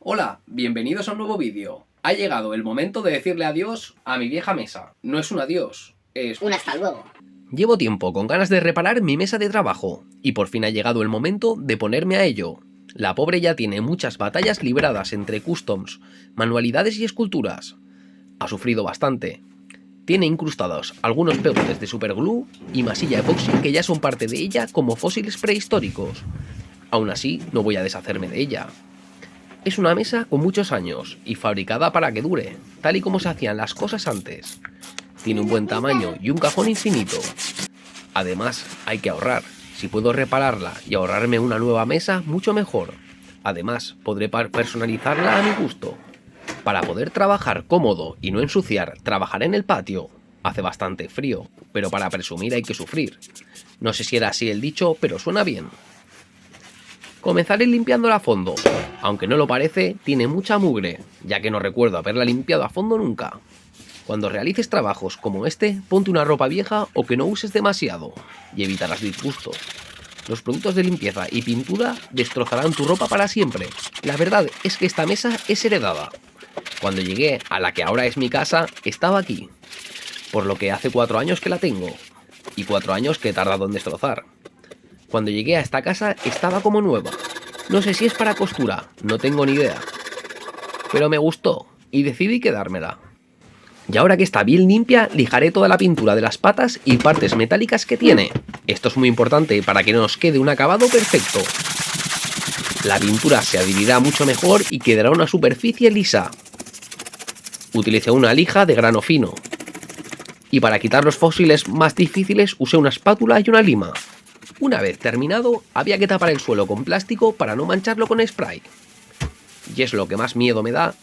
Hola, bienvenidos a un nuevo vídeo. Ha llegado el momento de decirle adiós a mi vieja mesa. No es un adiós, es Un hasta luego. Llevo tiempo con ganas de reparar mi mesa de trabajo, y por fin ha llegado el momento de ponerme a ello. La pobre ya tiene muchas batallas libradas entre customs, manualidades y esculturas. Ha sufrido bastante. Tiene incrustados algunos pegotes de superglue y masilla epoxi que ya son parte de ella como fósiles prehistóricos. Aún así, no voy a deshacerme de ella. Es una mesa con muchos años y fabricada para que dure, tal y como se hacían las cosas antes. Tiene un buen tamaño y un cajón infinito. Además, hay que ahorrar. Si puedo repararla y ahorrarme una nueva mesa, mucho mejor. Además, podré personalizarla a mi gusto. Para poder trabajar cómodo y no ensuciar, trabajaré en el patio. Hace bastante frío, pero para presumir hay que sufrir. No sé si era así el dicho, pero suena bien. Comenzaré limpiándola a fondo. Aunque no lo parece, tiene mucha mugre, ya que no recuerdo haberla limpiado a fondo nunca. Cuando realices trabajos como este, ponte una ropa vieja o que no uses demasiado, y evitarás disgustos. Los productos de limpieza y pintura destrozarán tu ropa para siempre. La verdad es que esta mesa es heredada. Cuando llegué a la que ahora es mi casa, estaba aquí, por lo que hace 4 años que la tengo, y 4 años que he tardado en destrozar. Cuando llegué a esta casa estaba como nueva. No sé si es para costura, no tengo ni idea. Pero me gustó y decidí quedármela. Y ahora que está bien limpia, lijaré toda la pintura de las patas y partes metálicas que tiene. Esto es muy importante para que nos quede un acabado perfecto. La pintura se adherirá mucho mejor y quedará una superficie lisa. Utilicé una lija de grano fino. Y para quitar los fósiles más difíciles usé una espátula y una lima. Una vez terminado, había que tapar el suelo con plástico para no mancharlo con spray. Y es lo que más miedo me da,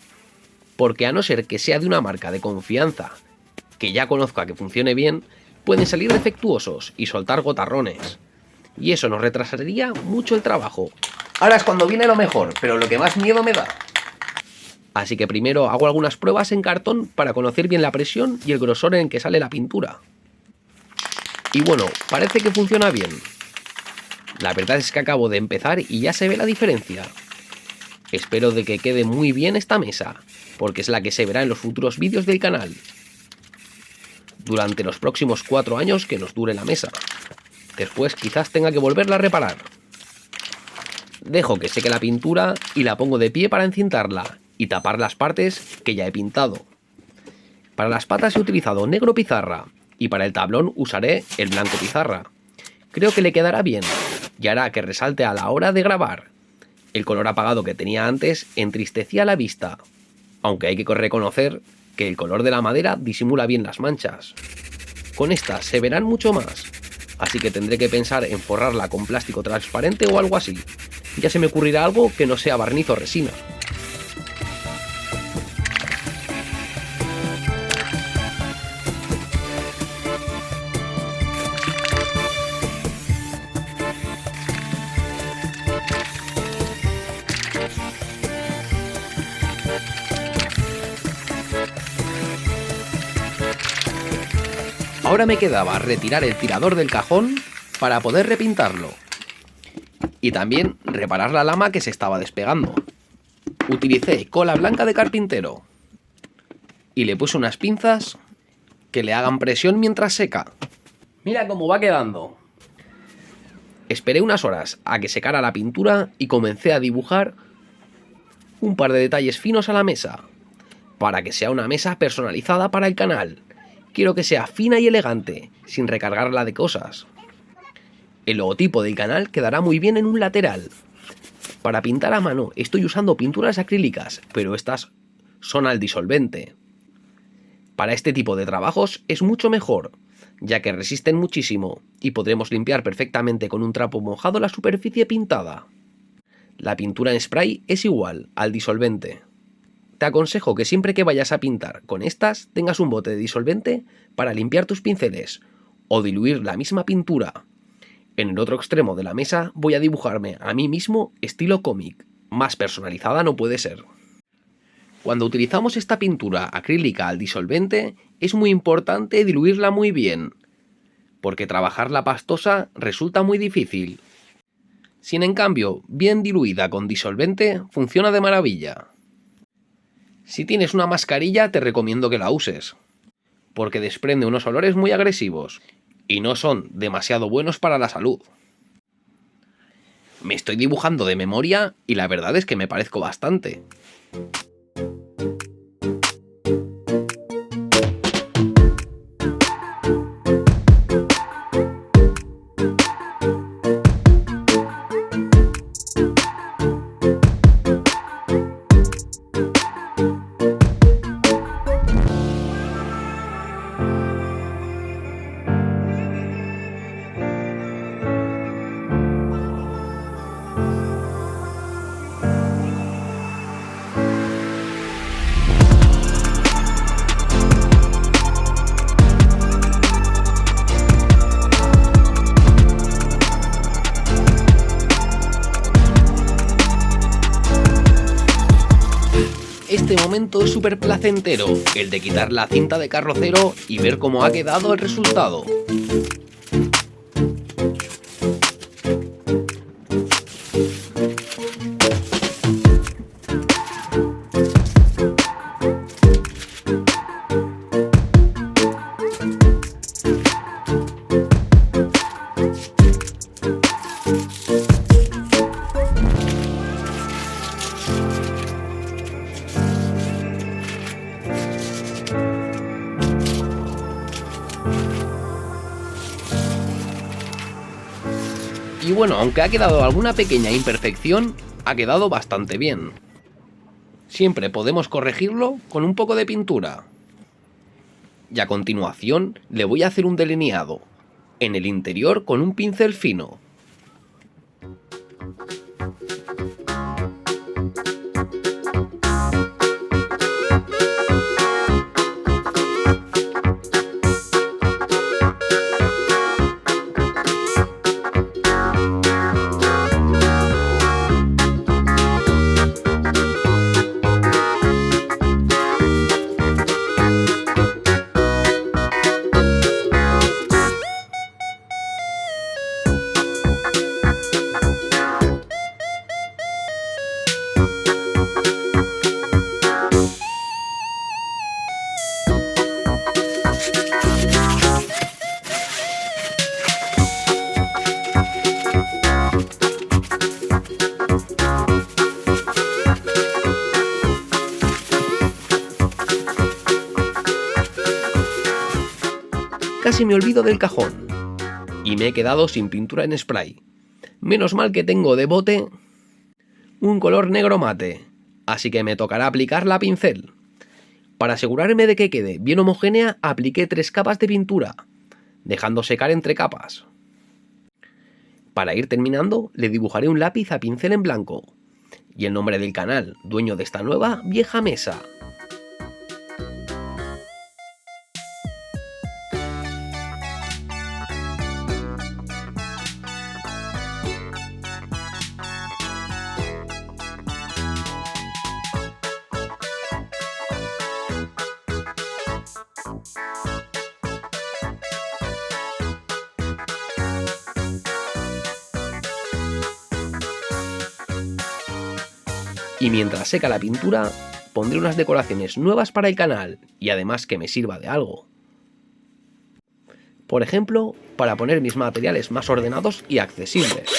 porque a no ser que sea de una marca de confianza, que ya conozca que funcione bien, pueden salir defectuosos y soltar gotarrones. Y eso nos retrasaría mucho el trabajo. Ahora es cuando viene lo mejor, pero lo que más miedo me da. Así que primero hago algunas pruebas en cartón para conocer bien la presión y el grosor en que sale la pintura. Y bueno, parece que funciona bien. La verdad es que acabo de empezar y ya se ve la diferencia. Espero de que quede muy bien esta mesa, porque es la que se verá en los futuros vídeos del canal. Durante los próximos 4 años que nos dure la mesa. Después quizás tenga que volverla a reparar. Dejo que seque la pintura y la pongo de pie para encintarla y tapar las partes que ya he pintado. Para las patas he utilizado negro pizarra y para el tablón usaré el blanco pizarra. Creo que le quedará bien y hará que resalte a la hora de grabar. El color apagado que tenía antes entristecía la vista, aunque hay que reconocer que el color de la madera disimula bien las manchas. Con estas se verán mucho más, así que tendré que pensar en forrarla con plástico transparente o algo así. Ya se me ocurrirá algo que no sea barniz o resina. Ahora me quedaba retirar el tirador del cajón para poder repintarlo. Y también reparar la lama que se estaba despegando. Utilicé cola blanca de carpintero. Y le puse unas pinzas que le hagan presión mientras seca. Mira cómo va quedando. Esperé unas horas a que secara la pintura y comencé a dibujar un par de detalles finos a la mesa, para que sea una mesa personalizada para el canal. Quiero que sea fina y elegante, sin recargarla de cosas. El logotipo del canal quedará muy bien en un lateral. Para pintar a mano estoy usando pinturas acrílicas, pero estas son al disolvente. Para este tipo de trabajos es mucho mejor, ya que resisten muchísimo y podremos limpiar perfectamente con un trapo mojado la superficie pintada. La pintura en spray es igual al disolvente. Te aconsejo que siempre que vayas a pintar con estas tengas un bote de disolvente para limpiar tus pinceles o diluir la misma pintura. En el otro extremo de la mesa voy a dibujarme a mí mismo estilo cómic, más personalizada no puede ser. Cuando utilizamos esta pintura acrílica al disolvente es muy importante diluirla muy bien, porque trabajarla pastosa resulta muy difícil. Sin en cambio, bien diluida con disolvente, funciona de maravilla. Si tienes una mascarilla, te recomiendo que la uses, porque desprende unos olores muy agresivos y no son demasiado buenos para la salud. Me estoy dibujando de memoria y la verdad es que me parezco bastante. Este momento es súper placentero, el de quitar la cinta de carrocero y ver cómo ha quedado el resultado. Y bueno, aunque ha quedado alguna pequeña imperfección, ha quedado bastante bien. Siempre podemos corregirlo con un poco de pintura. Y a continuación le voy a hacer un delineado en el interior con un pincel fino. Casi me olvido del cajón y me he quedado sin pintura en spray. Menos mal que tengo de bote un color negro mate, así que me tocará aplicarla a pincel. Para asegurarme de que quede bien homogénea, apliqué 3 capas de pintura, dejando secar entre capas. Para ir terminando, le dibujaré un lápiz a pincel en blanco y el nombre del canal, dueño de esta nueva vieja mesa. Y mientras seca la pintura, pondré unas decoraciones nuevas para el canal y además que me sirva de algo. Por ejemplo, para poner mis materiales más ordenados y accesibles.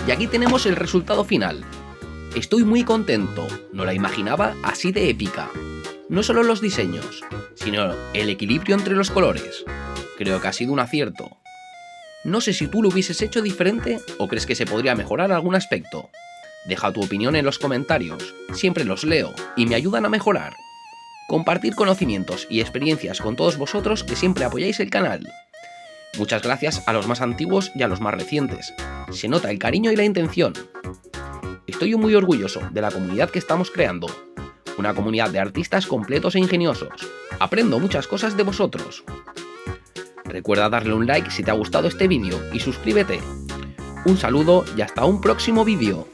Y aquí tenemos el resultado final. Estoy muy contento, no la imaginaba así de épica. No solo los diseños, sino el equilibrio entre los colores. Creo que ha sido un acierto. No sé si tú lo hubieses hecho diferente o crees que se podría mejorar algún aspecto. Deja tu opinión en los comentarios, siempre los leo y me ayudan a mejorar. Compartir conocimientos y experiencias con todos vosotros que siempre apoyáis el canal. Muchas gracias a los más antiguos y a los más recientes. Se nota el cariño y la intención. Estoy muy orgulloso de la comunidad que estamos creando. Una comunidad de artistas completos e ingeniosos. Aprendo muchas cosas de vosotros. Recuerda darle un like si te ha gustado este vídeo y suscríbete. Un saludo y hasta un próximo vídeo.